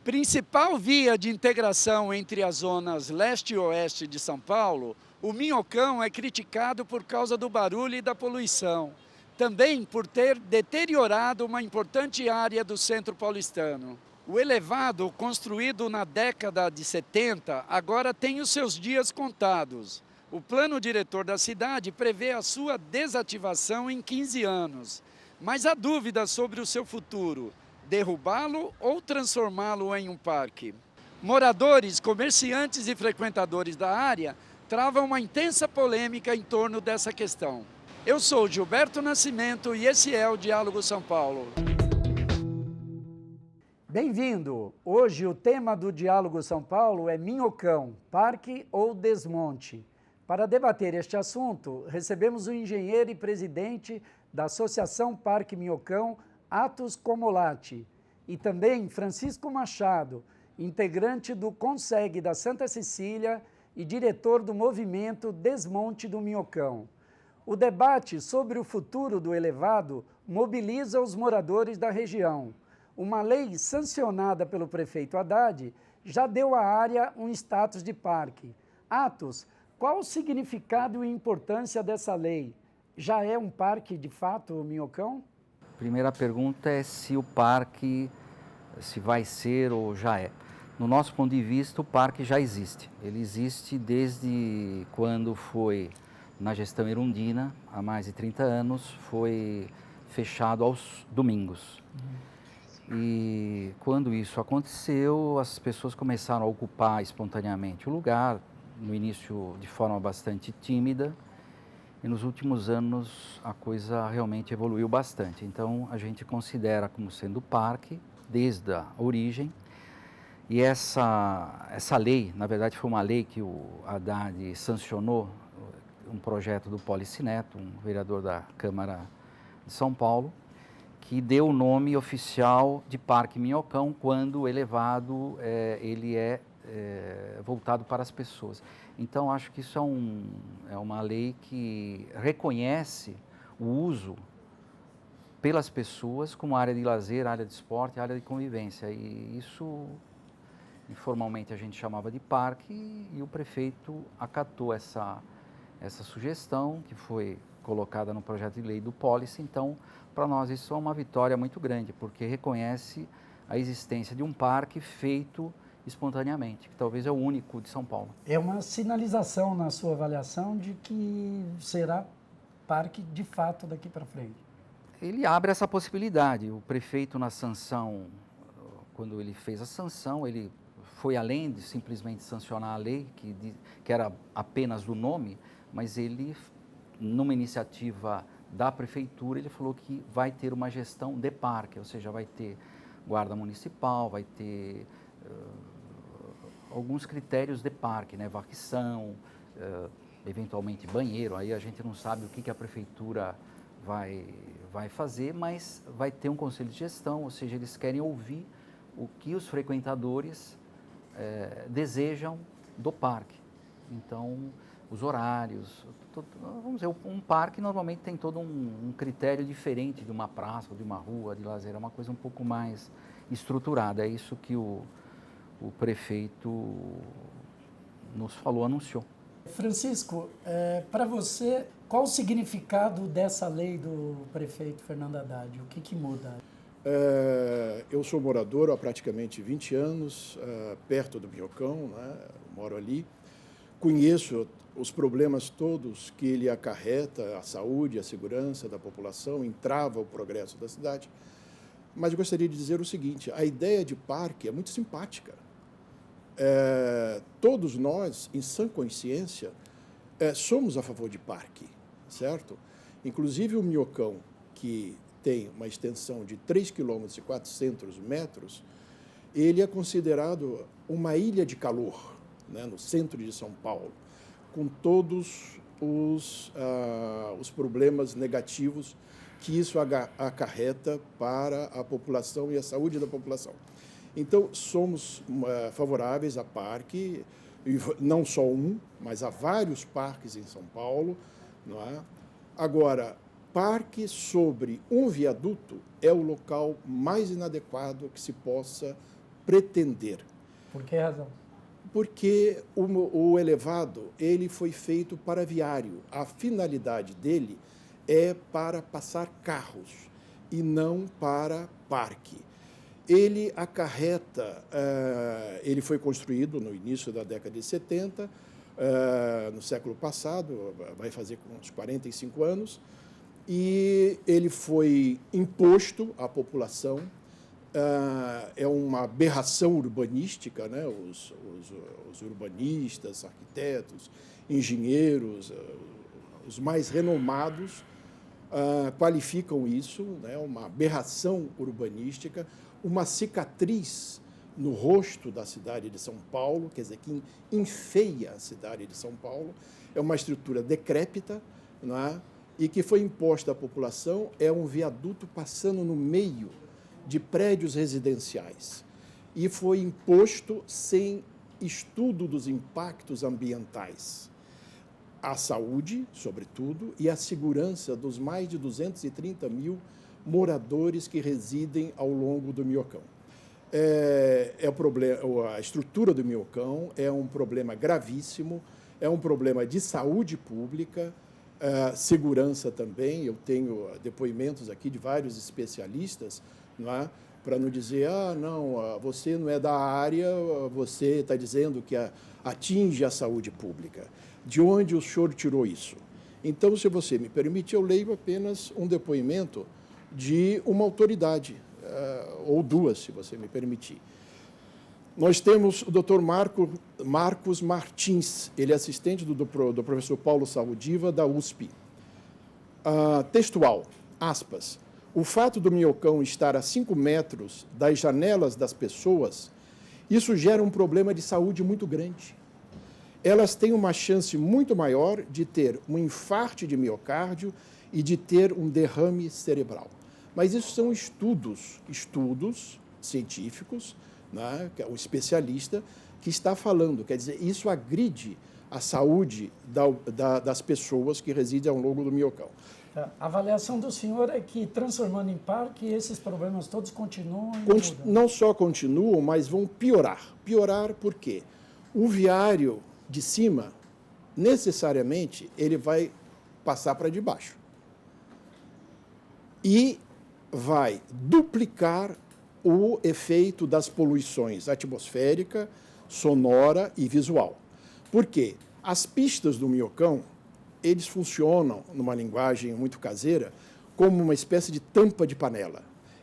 Principal via de integração entre as zonas leste e oeste de São Paulo, o Minhocão é criticado por causa do barulho e da poluição. Também por ter deteriorado uma importante área do centro paulistano. O elevado, construído na década de 70, agora tem os seus dias contados. O plano diretor da cidade prevê a sua desativação em 15 anos. Mas há dúvidas sobre o seu futuro: derrubá-lo ou transformá-lo em um parque. Moradores, comerciantes e frequentadores da área travam uma intensa polêmica em torno dessa questão. Eu sou Gilberto Nascimento e esse é o Diálogo São Paulo. Bem-vindo! Hoje o tema do Diálogo São Paulo é Minhocão, parque ou desmonte. Para debater este assunto, recebemos o engenheiro e presidente da Associação Parque Minhocão, Atos Comolatti, e também Francisco Machado, integrante do Conseg da Santa Cecília e diretor do movimento Desmonte do Minhocão. O debate sobre o futuro do elevado mobiliza os moradores da região. Uma lei sancionada pelo prefeito Haddad já deu à área um status de parque. Atos, qual o significado e importância dessa lei? Já é um parque de fato, o Minhocão? Primeira pergunta é se o parque, se vai ser ou já é. No nosso ponto de vista, o parque já existe. Ele existe desde quando foi, na gestão Erundina, há mais de 30 anos, foi fechado aos domingos. E quando isso aconteceu, as pessoas começaram a ocupar espontaneamente o lugar, no início de forma bastante tímida, e nos últimos anos a coisa realmente evoluiu bastante. Então a gente considera como sendo parque desde a origem. E essa lei, na verdade foi uma lei que o Haddad sancionou, um projeto do Policineto, um vereador da Câmara de São Paulo, que deu o nome oficial de Parque Minhocão quando o elevado ele é voltado para as pessoas. Então, acho que isso é uma lei que reconhece o uso pelas pessoas como área de lazer, área de esporte, área de convivência. E isso, informalmente, a gente chamava de parque e o prefeito acatou essa sugestão que foi colocada no projeto de lei do Policy. Então, para nós isso é uma vitória muito grande, porque reconhece a existência de um parque feito espontaneamente, que talvez é o único de São Paulo. É uma sinalização na sua avaliação de que será parque de fato daqui para frente. Ele abre essa possibilidade. O prefeito, na sanção, quando ele fez a sanção, ele foi além de simplesmente sancionar a lei, que era apenas do nome, mas ele, numa iniciativa da prefeitura, ele falou que vai ter uma gestão de parque, ou seja, vai ter guarda municipal, vai ter alguns critérios de parque, né? Varrição, eventualmente banheiro. Aí a gente não sabe o que a prefeitura vai fazer, mas vai ter um conselho de gestão, ou seja, eles querem ouvir o que os frequentadores desejam do parque. Então, os horários, vamos dizer, um parque normalmente tem todo um critério diferente de uma praça, de uma rua, de lazer, é uma coisa um pouco mais estruturada. É isso que o prefeito nos falou, anunciou. Francisco, para você, qual o significado dessa lei do prefeito Fernando Haddad? O que muda? Eu sou morador há praticamente 20 anos, perto do Minhocão, né? Moro ali. Conheço os problemas todos que ele acarreta, a saúde, a segurança da população, entrava o progresso da cidade. Mas eu gostaria de dizer o seguinte: a ideia de parque é muito simpática. Todos nós, em sã consciência, somos a favor de parque, certo? Inclusive o Minhocão, que tem uma extensão de 3,4 km, ele é considerado uma ilha de calor, né, no centro de São Paulo, com todos os problemas negativos que isso acarreta para a população e a saúde da população. Então, somos favoráveis a parque, não só um, mas há vários parques em São Paulo, não é? Agora, parque sobre um viaduto é o local mais inadequado que se possa pretender. Por que razão? Porque o elevado ele foi feito para viário. A finalidade dele é para passar carros e não para parque. Ele acarreta, ele foi construído no início da década de 70, no século passado, vai fazer uns 45 anos, e ele foi imposto à população. É uma aberração urbanística, né? Os urbanistas, arquitetos, engenheiros, os mais renomados qualificam isso, né? Uma aberração urbanística, uma cicatriz no rosto da cidade de São Paulo, quer dizer, que enfeia a cidade de São Paulo. É uma estrutura decrépita, né? E que foi imposta à população, é um viaduto passando no meio de prédios residenciais. E foi imposto sem estudo dos impactos ambientais. A saúde, sobretudo, e a segurança dos mais de 230 mil moradores que residem ao longo do Minhocão. A estrutura do Minhocão é um problema gravíssimo, é um problema de saúde pública, segurança também. Eu tenho depoimentos aqui de vários especialistas, não é? Para não dizer, não, você não é da área, você está dizendo que atinge a saúde pública. De onde o senhor tirou isso? Então, se você me permite, eu leio apenas um depoimento de uma autoridade, ou duas, se você me permitir. Nós temos o Dr. Marcos Martins, ele é assistente do professor Paulo Saldiva, da USP. Textual, aspas, o fato do Minhocão estar a 5 metros das janelas das pessoas, isso gera um problema de saúde muito grande. Elas têm uma chance muito maior de ter um infarto de miocárdio e de ter um derrame cerebral. Mas isso são estudos científicos, né, que é o especialista que está falando. Quer dizer, isso agride a saúde das pessoas que residem ao longo do Minhocão. A avaliação do senhor é que, transformando em parque, esses problemas todos continuam e não só continuam, mas vão piorar. Piorar por quê? O viário de cima, necessariamente, ele vai passar para debaixo. E vai duplicar o efeito das poluições atmosférica, sonora e visual. Por quê? As pistas do Minhocão, eles funcionam, numa linguagem muito caseira, como uma espécie de tampa de panela,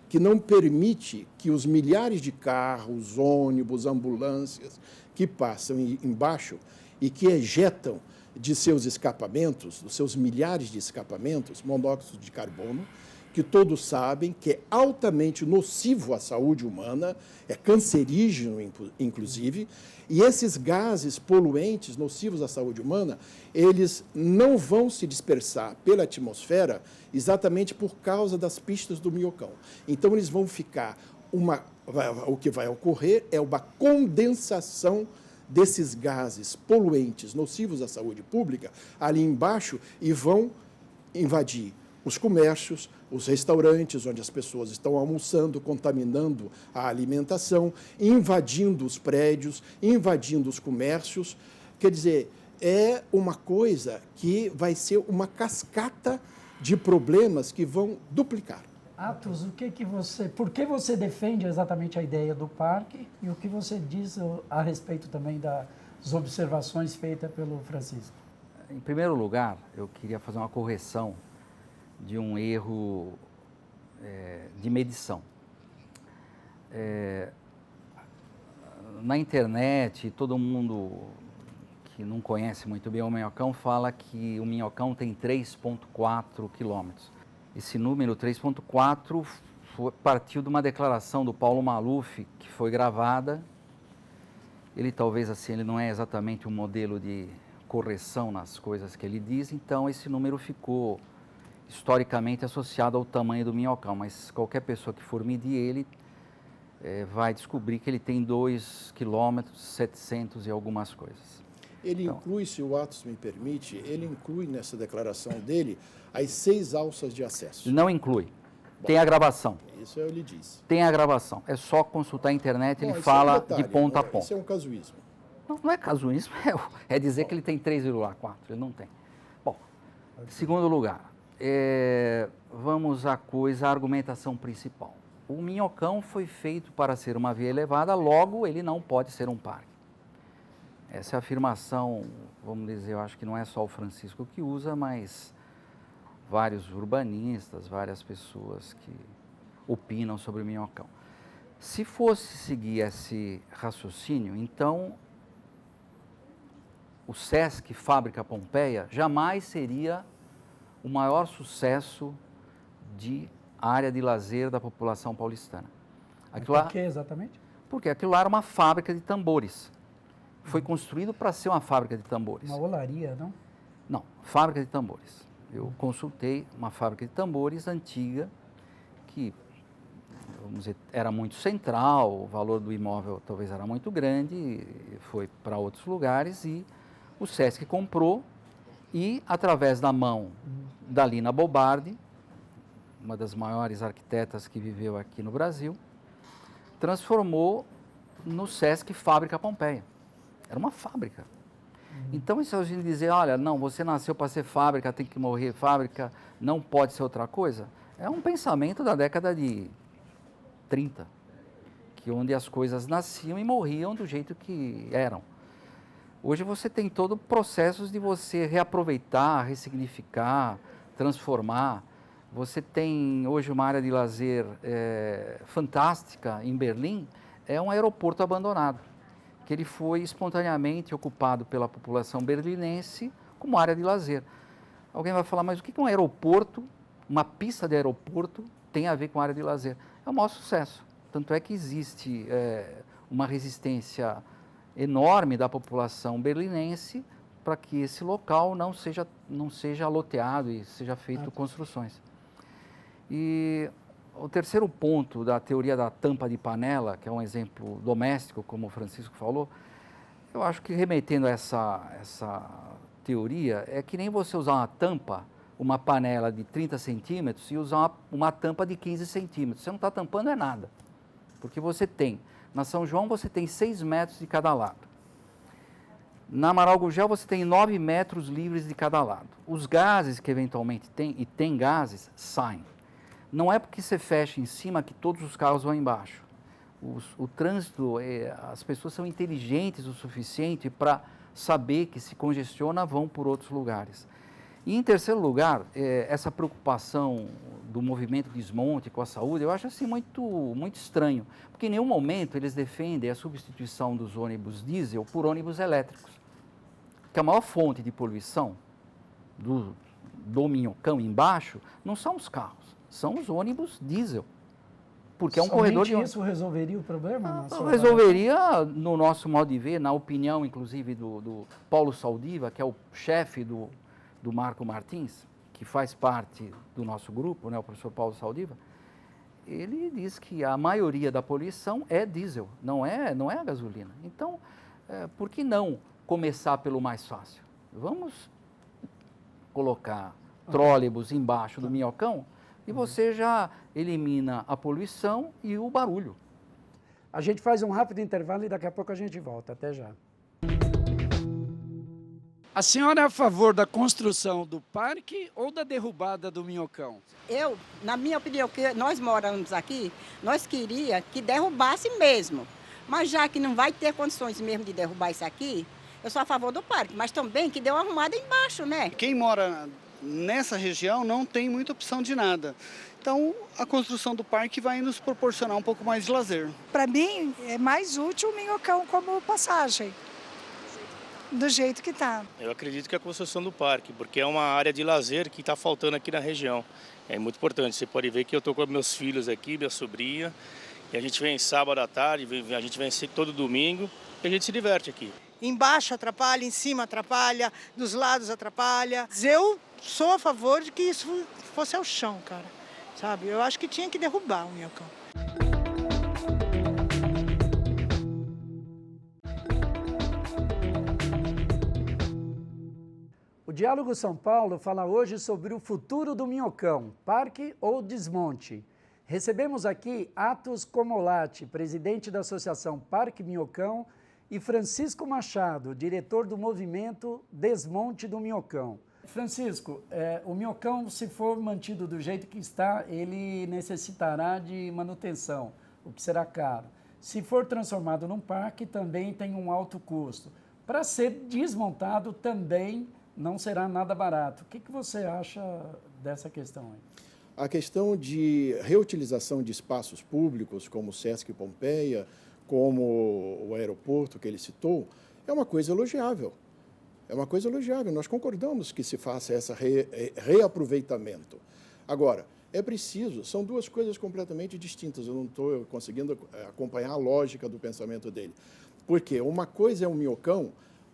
que não permite que os milhares de carros, ônibus, ambulâncias que passam embaixo e que ejetam de seus escapamentos, dos seus milhares de escapamentos, monóxido de carbono, que todos sabem que é altamente nocivo à saúde humana, é cancerígeno, inclusive, e esses gases poluentes nocivos à saúde humana, eles não vão se dispersar pela atmosfera exatamente por causa das pistas do Minhocão. Então, eles vão ficar, o que vai ocorrer é uma condensação desses gases poluentes nocivos à saúde pública ali embaixo e vão invadir os comércios, os restaurantes onde as pessoas estão almoçando, contaminando a alimentação, invadindo os prédios, invadindo os comércios. Quer dizer, é uma coisa que vai ser uma cascata de problemas que vão duplicar. Atos, por que você defende exatamente a ideia do parque e o que você diz a respeito também das observações feitas pelo Francisco? Em primeiro lugar, eu queria fazer uma correção de um erro de medição. Na internet, todo mundo que não conhece muito bem o Minhocão fala que o Minhocão tem 3,4 quilômetros. Esse número 3,4 partiu de uma declaração do Paulo Maluf, que foi gravada. Ele talvez assim, ele não é exatamente um modelo de correção nas coisas que ele diz, então esse número ficou historicamente associado ao tamanho do Minhocão, mas qualquer pessoa que for medir ele vai descobrir que ele tem 2,7 km e algumas coisas. Ele inclui, se o Atos me permite, ele inclui nessa declaração dele as 6 alças de acesso. Não inclui. Tem a gravação. isso eu lhe disse. Tem a gravação, é só consultar a internet, Bom, ele isso é um fala detalhe, de ponta a né? ponta. Isso é um casuísmo. Não é casuísmo, é dizer que ele tem 3,4, ele não tem. Bom, segundo lugar, vamos à argumentação principal. O Minhocão foi feito para ser uma via elevada, logo ele não pode ser um parque. Essa é a afirmação, vamos dizer, eu acho que não é só o Francisco que usa, mas vários urbanistas, várias pessoas que opinam sobre o Minhocão. Se fosse seguir esse raciocínio, então o Sesc Fábrica Pompeia jamais seria o maior sucesso de área de lazer da população paulistana. Por que exatamente? Porque aquilo lá era uma fábrica de tambores. Foi construído para ser uma fábrica de tambores. Uma olaria, não? Não, fábrica de tambores. Eu consultei uma fábrica de tambores antiga, que, vamos dizer, era muito central, o valor do imóvel talvez era muito grande, foi para outros lugares e o Sesc comprou e, através da mão da Lina Bobardi, uma das maiores arquitetas que viveu aqui no Brasil, transformou no Sesc Fábrica Pompeia. Era uma fábrica. Então, isso a gente dizer, olha, não, você nasceu para ser fábrica, tem que morrer fábrica, não pode ser outra coisa, é um pensamento da década de 30, onde as coisas nasciam e morriam do jeito que eram. Hoje você tem todo processos de você reaproveitar, ressignificar, transformar. Você tem hoje uma área de lazer fantástica em Berlim, é um aeroporto abandonado, que ele foi espontaneamente ocupado pela população berlinense como área de lazer. Alguém vai falar, mas o que um aeroporto, uma pista de aeroporto, tem a ver com área de lazer? É o maior sucesso. Tanto é que existe uma resistência enorme da população berlinense para que esse local não seja loteado e seja feito construções. E o terceiro ponto da teoria da tampa de panela, que é um exemplo doméstico, como o Francisco falou, eu acho que remetendo a essa teoria, é que nem você usar uma tampa, uma panela de 30 centímetros e usar uma tampa de 15 centímetros. Você não está tampando é nada, porque você tem, na São João você tem 6 metros de cada lado. Na Amaral Gurgel você tem 9 metros livres de cada lado. Os gases que eventualmente tem, e tem gases, saem. Não é porque você fecha em cima que todos os carros vão embaixo. O trânsito, as pessoas são inteligentes o suficiente para saber que se congestiona, vão por outros lugares. E em terceiro lugar, essa preocupação do movimento de desmonte com a saúde, eu acho assim muito estranho, porque em nenhum momento eles defendem a substituição dos ônibus diesel por ônibus elétricos, que a maior fonte de poluição do Minhocão embaixo não são os carros, são os ônibus diesel, porque é um corredor de... isso resolveria o problema? Resolveria, no nosso modo de ver, na opinião, inclusive, do Paulo Saldiva, que é o chefe do Marco Martins, que faz parte do nosso grupo, né, o professor Paulo Saldiva, ele diz que a maioria da poluição é diesel, não é a gasolina. Então, por que não começar pelo mais fácil? Vamos colocar trólebus embaixo do Minhocão e você já elimina a poluição e o barulho. A gente faz um rápido intervalo e daqui a pouco a gente volta. Até já. A senhora é a favor da construção do parque ou da derrubada do Minhocão? Eu, na minha opinião, que nós moramos aqui, nós queríamos que derrubasse mesmo. Mas já que não vai ter condições mesmo de derrubar isso aqui, eu sou a favor do parque, mas também que dê uma arrumada embaixo, né? Quem mora nessa região não tem muita opção de nada. Então, a construção do parque vai nos proporcionar um pouco mais de lazer. Para mim, é mais útil o Minhocão como passagem, do jeito que está. Eu acredito que a construção do parque, porque é uma área de lazer que está faltando aqui na região. É muito importante. Você pode ver que eu estou com meus filhos aqui, minha sobrinha, e a gente vem sábado à tarde, a gente vem todo domingo, e a gente se diverte aqui. Embaixo atrapalha, em cima atrapalha, dos lados atrapalha. Eu sou a favor de que isso fosse ao chão, cara. Sabe? Eu acho que tinha que derrubar o Minhocão. O Diálogo São Paulo fala hoje sobre o futuro do Minhocão, parque ou desmonte. Recebemos aqui Atos Comolatti, presidente da Associação Parque Minhocão, e Francisco Machado, diretor do movimento Desmonte do Minhocão. Francisco, o Minhocão, se for mantido do jeito que está, ele necessitará de manutenção, o que será caro. Se for transformado num parque, também tem um alto custo. Para ser desmontado, também não será nada barato. O que você acha dessa questão aí? A questão de reutilização de espaços públicos, como o Sesc Pompeia, como o aeroporto que ele citou, é uma coisa elogiável. É uma coisa elogiável. Nós concordamos que se faça esse reaproveitamento. Agora, é preciso, são duas coisas completamente distintas. Eu não estou conseguindo acompanhar a lógica do pensamento dele. Porque uma coisa é um Minhocão,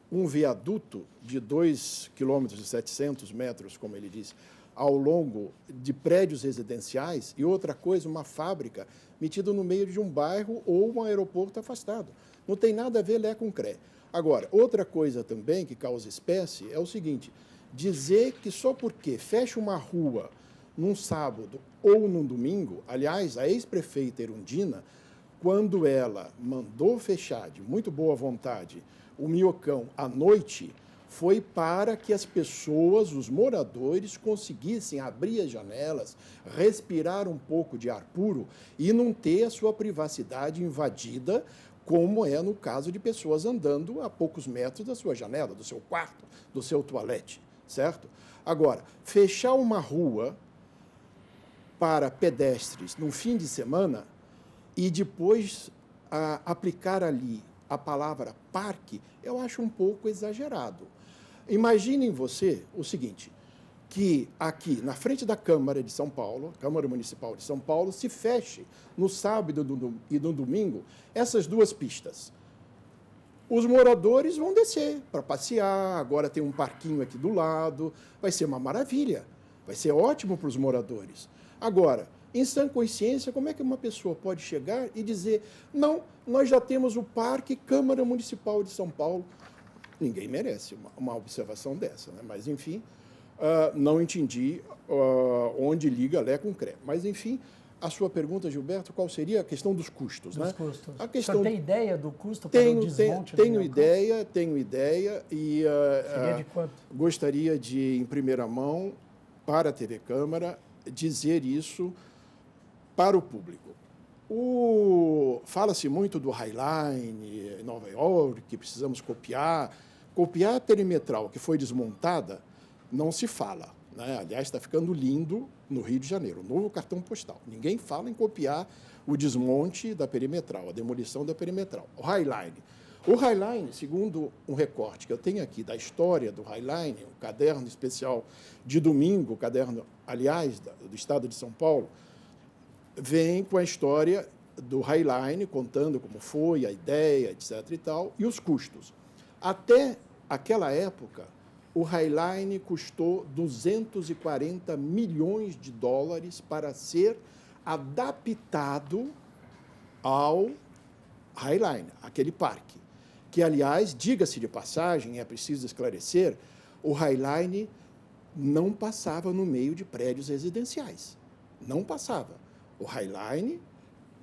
um viaduto de 2,7 km, como ele disse, ao longo de prédios residenciais, e outra coisa, uma fábrica metida no meio de um bairro ou um aeroporto afastado. Não tem nada a ver Lé com Cré. Agora, outra coisa também que causa espécie é o seguinte, dizer que só porque fecha uma rua num sábado ou num domingo, aliás, a ex-prefeita Erundina, quando ela mandou fechar de muito boa vontade o Minhocão à noite, foi para que as pessoas, os moradores, conseguissem abrir as janelas, respirar um pouco de ar puro e não ter a sua privacidade invadida, como é no caso de pessoas andando a poucos metros da sua janela, do seu quarto, do seu toalete, certo? Agora, fechar uma rua para pedestres no fim de semana e depois aplicar ali a palavra parque, eu acho um pouco exagerado. Imaginem você o seguinte, que aqui na frente da Câmara de São Paulo, Câmara Municipal de São Paulo, se feche no sábado e no domingo essas duas pistas. Os moradores vão descer para passear, agora tem um parquinho aqui do lado, vai ser uma maravilha, vai ser ótimo para os moradores. Agora, em sã consciência, como é que uma pessoa pode chegar e dizer, não, nós já temos o Parque Câmara Municipal de São Paulo? Ninguém merece uma observação dessa, né? Mas, enfim, não entendi onde liga Lé com Cré. Mas, enfim, a sua pergunta, Gilberto, qual seria a questão dos custos? Dos né? custos. A questão... O senhor tem ideia do custo para o desmonte? Tenho ideia e seria de quanto? Gostaria de, em primeira mão, para a TV Câmara, dizer isso para o público. Fala-se muito do Highline em Nova York, que precisamos copiar. Copiar a perimetral que foi desmontada, não se fala. Né? Aliás, está ficando lindo no Rio de Janeiro, o novo cartão postal. Ninguém fala em copiar o desmonte da perimetral, a demolição da perimetral. O Highline, segundo um recorte que eu tenho aqui da história do Highline, um caderno especial de domingo, caderno, aliás, do Estado de São Paulo, vem com a história do Highline, contando como foi, a ideia, etc. e tal, e os custos. Até aquela época, o Highline custou 240 milhões de dólares para ser adaptado ao Highline, aquele parque. Que, aliás, diga-se de passagem, é preciso esclarecer, o Highline não passava no meio de prédios residenciais. Não passava. O Highline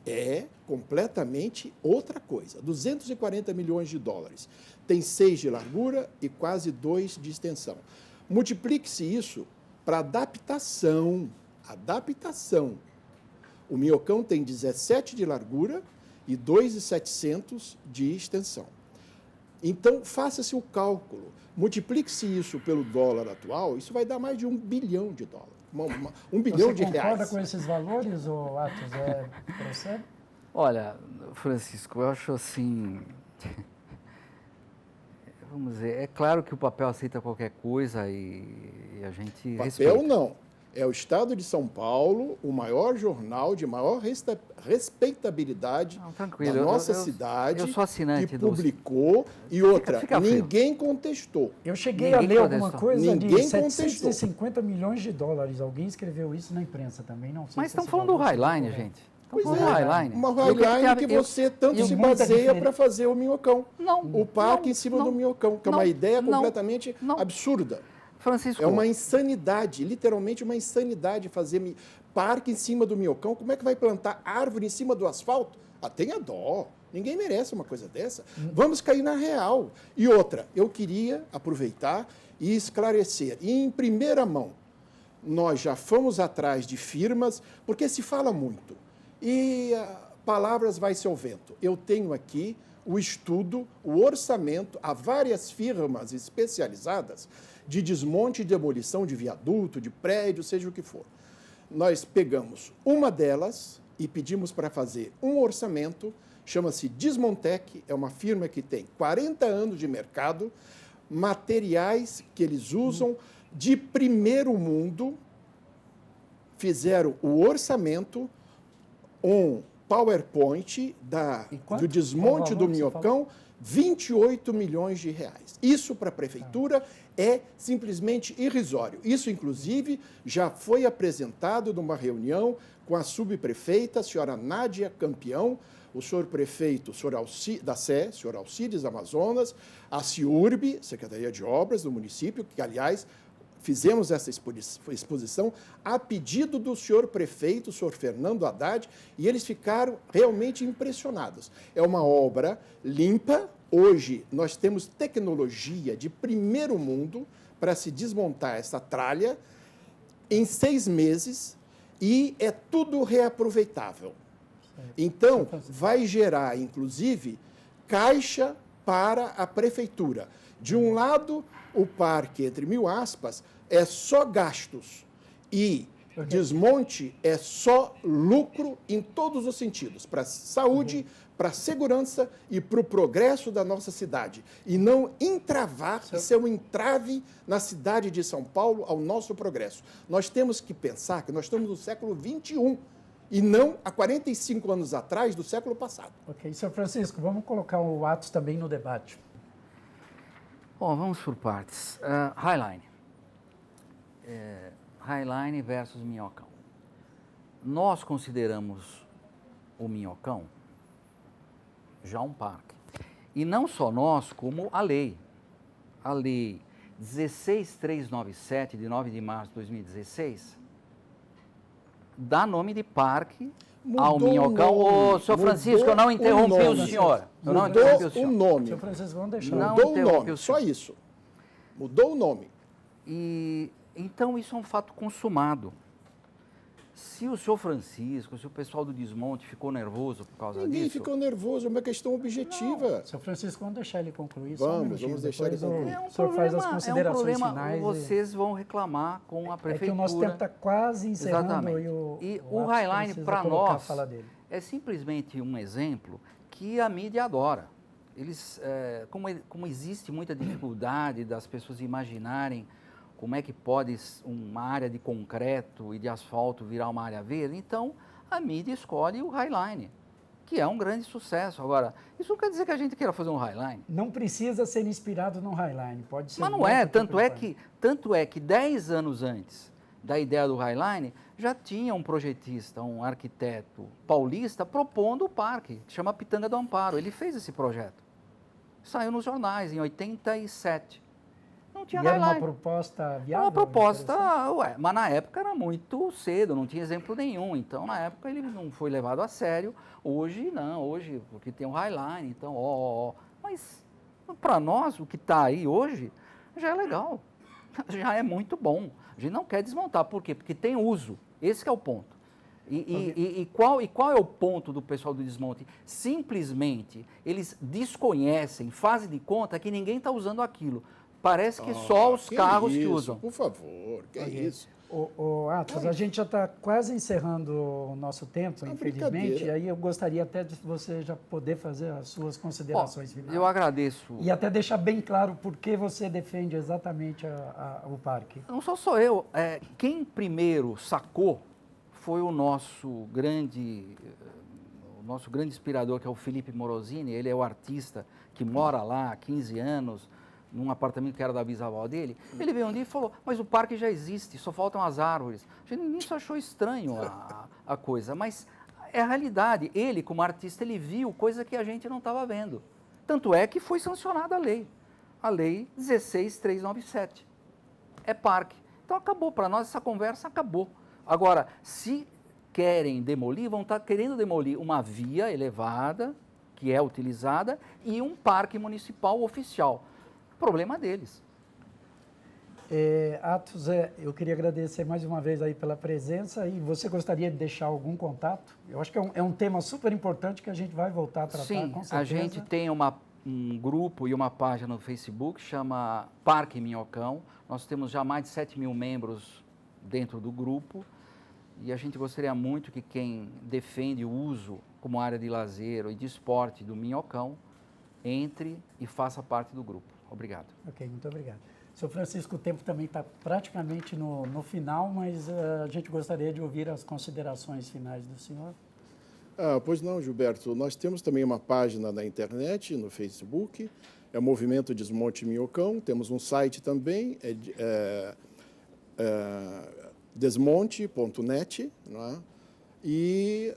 é completamente outra coisa. 240 milhões de dólares. Tem 6 de largura e quase 2 de extensão. Multiplique-se isso para adaptação. Adaptação. O Minhocão tem 17 de largura e 2,700 de extensão. Então, faça-se o cálculo. Multiplique-se isso pelo dólar atual, isso vai dar mais de $1 bilhão. $1 bilhão de reais. Você concorda com esses valores, ou Atos? Procede? Olha, Francisco, eu acho assim... Vamos dizer, é claro que o papel aceita qualquer coisa e a gente respeita. Papel não. É o Estado de São Paulo, o maior jornal de maior respeitabilidade da nossa cidade, eu sou assinante que publicou, e outra, ninguém contestou. Eu cheguei a ler alguma coisa de 750 milhões de dólares. Alguém escreveu isso na imprensa também, não sei. Mas estão falando do Highline, gente. Pois é, uma Highline que você tanto se baseia para fazer o Minhocão. O parque em cima do Minhocão, que é uma ideia completamente absurda. Francisco. É uma insanidade, literalmente uma insanidade fazer parque em cima do Minhocão, como é que vai plantar árvore em cima do asfalto? Ah, tenha dó. Ninguém merece uma coisa dessa. Vamos cair na real. E outra, eu queria aproveitar e esclarecer. E em primeira mão, nós já fomos atrás de firmas, porque se fala muito. E palavras vai-se ao vento. Eu tenho aqui o estudo, o orçamento a várias firmas especializadas de desmonte e demolição de viaduto, de prédio, seja o que for. Nós pegamos uma delas e pedimos para fazer um orçamento, chama-se Desmontec, é uma firma que tem 40 anos de mercado, materiais que eles usam de primeiro mundo, fizeram o orçamento, um PowerPoint do desmonte do Minhocão, 28 milhões de reais. Isso para a prefeitura é simplesmente irrisório. Isso, inclusive, já foi apresentado numa reunião com a subprefeita, a senhora Nádia Campeão, o senhor prefeito da Sé, senhor Alcides Amazonas, a CIURB, Secretaria de Obras do município, que, aliás, fizemos essa exposição a pedido do senhor prefeito, o senhor Fernando Haddad, e eles ficaram realmente impressionados. É uma obra limpa. Hoje, nós temos tecnologia de primeiro mundo para se desmontar essa tralha em 6 meses e é tudo reaproveitável. Então, vai gerar, inclusive, caixa para a prefeitura. De um lado, o parque, entre mil aspas, é só gastos e desmonte é só lucro em todos os sentidos, para a saúde, para a segurança e para o progresso da nossa cidade. E não entravar e ser um entrave na cidade de São Paulo ao nosso progresso. Nós temos que pensar que nós estamos no século XXI e não há 45 anos atrás do século passado. Ok, Sr. Francisco, vamos colocar o Atos também no debate. Bom, vamos por partes. Highline. Highline versus Minhocão. Nós consideramos o Minhocão já um parque. E não só nós, como a lei. A lei 16397, de 9 de março de 2016, dá nome de parque ao Minhocão. Ô, senhor Francisco, eu não interrompi o senhor. Eu não interrompi o senhor. Mudou o nome. Senhor Francisco, vamos deixar. Mudou o nome, só isso. Mudou o nome. E então isso é um fato consumado. Se o senhor Francisco, se o pessoal do desmonte ficou nervoso por causa disso... Ninguém ficou nervoso, é uma questão objetiva. Senhor Francisco, vamos deixar ele concluir. Vamos deixar ele concluir. O senhor faz as considerações finais. Vocês vão reclamar com a prefeitura. É que o nosso tempo está quase encerrando. Exatamente. E o Highline, para nós, é simplesmente um exemplo que a mídia adora. Eles, como existe muita dificuldade das pessoas imaginarem como é que pode uma área de concreto e de asfalto virar uma área verde, então a mídia escolhe o Highline, que é um grande sucesso. Agora, isso não quer dizer que a gente queira fazer um Highline. Não precisa ser inspirado no Highline, pode ser... Mas não é, tanto é que 10 anos antes da ideia do Highline, já tinha um projetista, um arquiteto paulista propondo o parque, que chama Pitanga do Amparo. Ele fez esse projeto. Saiu nos jornais em 87. Não tinha Highline. Era uma proposta viável? Uma proposta, mas na época era muito cedo, não tinha exemplo nenhum. Então, na época, ele não foi levado a sério. Hoje, não, hoje, porque tem o Highline, então, Mas, para nós, o que está aí hoje, já é legal, já é muito bom. A gente não quer desmontar, por quê? Porque tem uso, esse que é o ponto. E qual é o ponto do pessoal do desmonte? Simplesmente, eles desconhecem, fazem de conta que ninguém está usando aquilo. Parece que só os carros que usam. Por favor, que é isso? Atos, a gente já está quase encerrando o nosso tempo, infelizmente. E aí eu gostaria até de você já poder fazer as suas considerações finais. Eu agradeço. E até deixar bem claro por que você defende exatamente o parque. Não sou eu. Quem primeiro sacou foi o nosso grande inspirador, que é o Felipe Morosini. Ele é o artista que mora lá há 15 anos, num apartamento que era da bisavó dele. Ele veio um dia e falou, mas o parque já existe, só faltam as árvores. Nisso achou estranho a coisa, mas é a realidade. Ele, como artista, ele viu coisa que a gente não estava vendo. Tanto é que foi sancionada a lei 16397. É parque. Então acabou, para nós essa conversa acabou. Agora, se querem demolir, vão estar querendo demolir uma via elevada, que é utilizada, e um parque municipal oficial. Problema deles. Atos, eu queria agradecer mais uma vez aí pela presença e você gostaria de deixar algum contato? Eu acho que é um tema super importante que a gente vai voltar a tratar, Sim, com certeza. a gente tem um grupo e uma página no Facebook, chama Parque Minhocão. Nós temos já mais de 7 mil membros dentro do grupo e a gente gostaria muito que quem defende o uso como área de lazer e de esporte do Minhocão entre e faça parte do grupo. Obrigado. Ok, muito obrigado. Sr. Francisco, o tempo também está praticamente no final, mas a gente gostaria de ouvir as considerações finais do senhor. Pois não, Gilberto. Nós temos também uma página na internet, no Facebook, é o Movimento Desmonte Minhocão. Temos um site também, desmonte.net, não é? E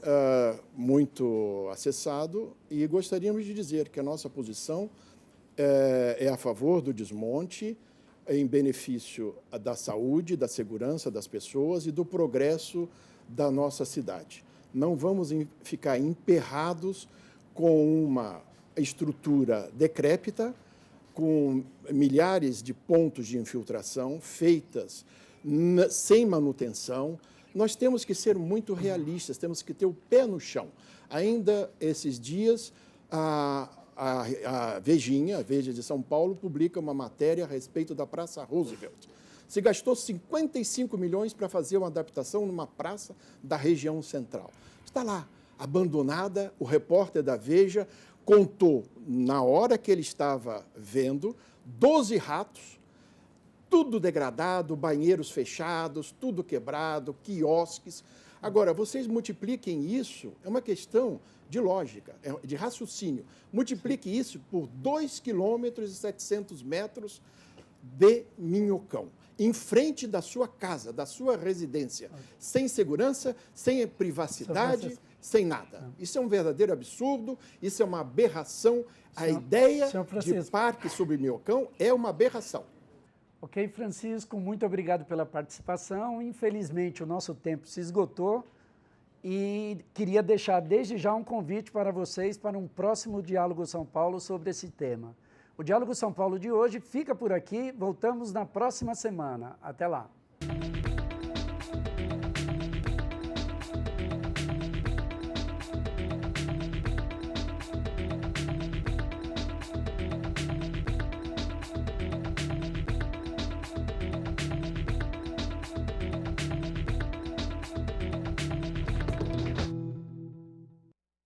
muito acessado. E gostaríamos de dizer que a nossa posição é a favor do desmonte, em benefício da saúde, da segurança das pessoas e do progresso da nossa cidade. Não vamos ficar emperrados com uma estrutura decrépita, com milhares de pontos de infiltração feitas sem manutenção. Nós temos que ser muito realistas, temos que ter o pé no chão. Ainda esses dias, a Vejinha, a Veja de São Paulo, publica uma matéria a respeito da Praça Roosevelt. Se gastou 55 milhões para fazer uma adaptação numa praça da região central. Está lá, abandonada. O repórter da Veja contou, na hora que ele estava vendo, 12 ratos, tudo degradado, banheiros fechados, tudo quebrado, quiosques. Agora, vocês multipliquem isso, é uma questão de lógica, de raciocínio. Multiplique isso por 2,7 km de Minhocão, em frente da sua casa, da sua residência, sem segurança, sem privacidade, sem nada. Isso é um verdadeiro absurdo, isso é uma aberração. A ideia de parque sobre Minhocão é uma aberração. Ok, Francisco, muito obrigado pela participação. Infelizmente, o nosso tempo se esgotou e queria deixar desde já um convite para vocês para um próximo Diálogo São Paulo sobre esse tema. O Diálogo São Paulo de hoje fica por aqui, voltamos na próxima semana. Até lá!